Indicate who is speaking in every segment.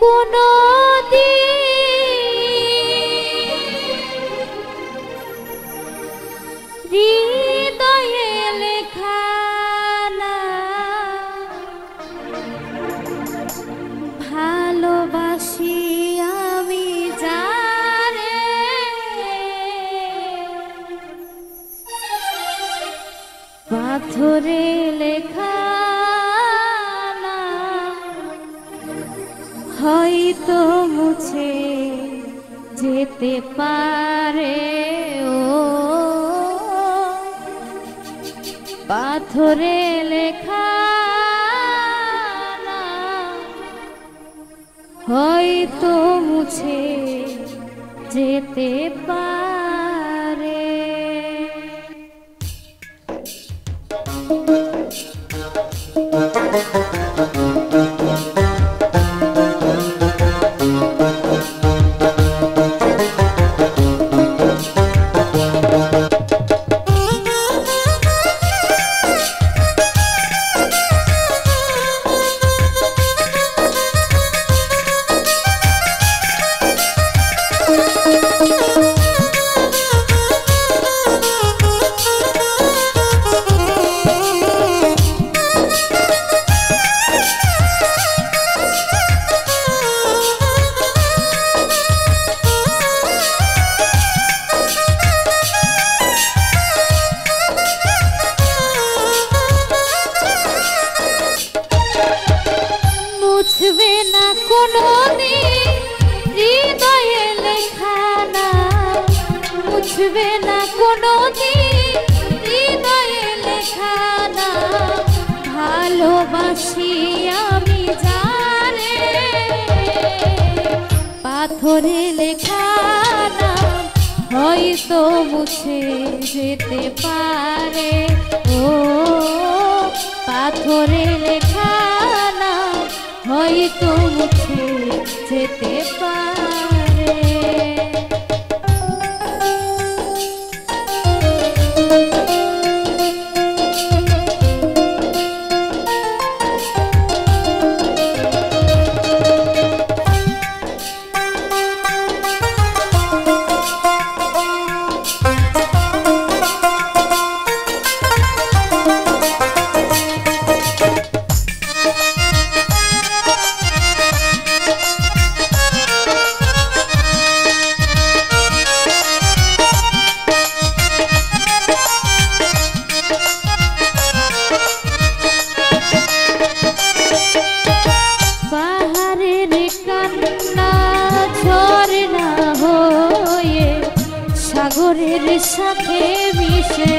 Speaker 1: কোনো হৃদয়ে লেখা না ভালোবাসি আমি যারে পাথরে লেখা না হয়তো মুছে যেতে পারে ও পাথরে লেখা না হয়তো মুছে যেতে পারে। মুছবে না কোনোদিন হৃদয়ে লেখা না মুছবে না কোনোদিন হৃদয়ে লেখা না ভালোবাসি আমি যারে পাথরে লেখা না হয়তো মুছে যেতে পারে ও পাথরে লেখা না হয়তো মুছে যেতে পারে। সাগরের সাথে মিশে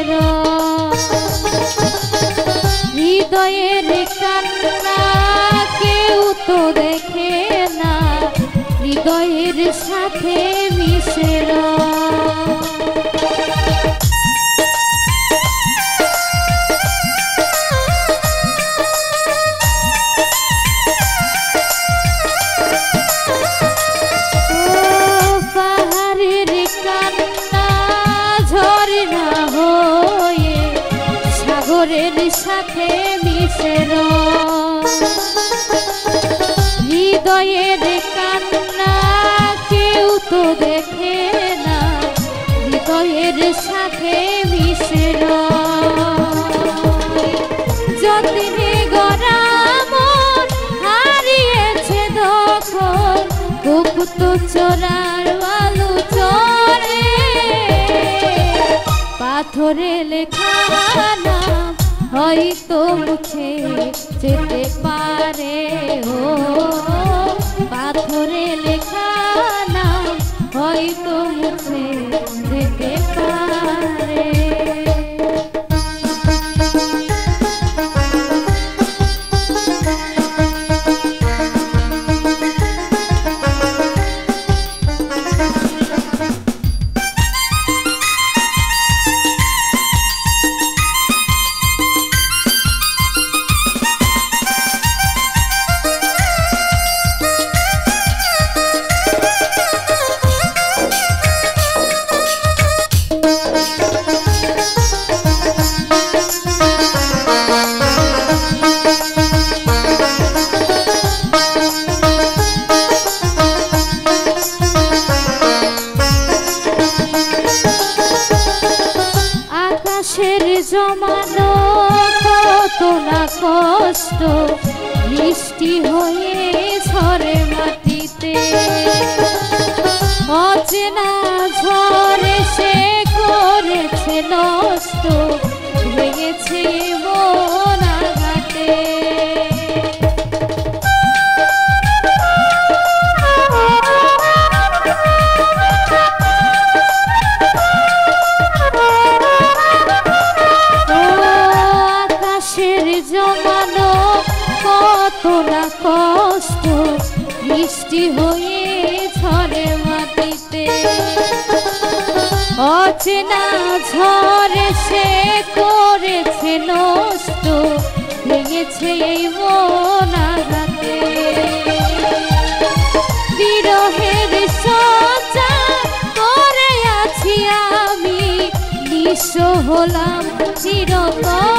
Speaker 1: হৃদয়ের কান্না কেউ তো দেখে না হৃদয়ের সাথে মিশে সাগরের সাথে মিশে হৃদয়ের কান্না কেউ তো দেখে না হৃদয়ের সাথে মিশে যতনে গড়া মন হারিয়েছে দখল গুপ্ত চোরার আলো চরে পাথরে লেখা না হয়তো মুছে যেতে পারে ও পাথরে লেখা না হয়তো মুছে যেতে পারে। বৃষ্টি হয়ে ঝরে মাটিতে অচেনা ঝড়ে সে করেছে নষ্ট ভেঙেছে মন আঘাতে জমানো কত না কষ্ট বৃষ্টি হয়ে ঝরে মাটিতে অচেনা ঝড়ে সে করেছে নষ্ট ভেঙেছে এই মন আঘাতে বিরহের সজ্জা করে আছি আমি নিঃস্ব হলাম চিরতরে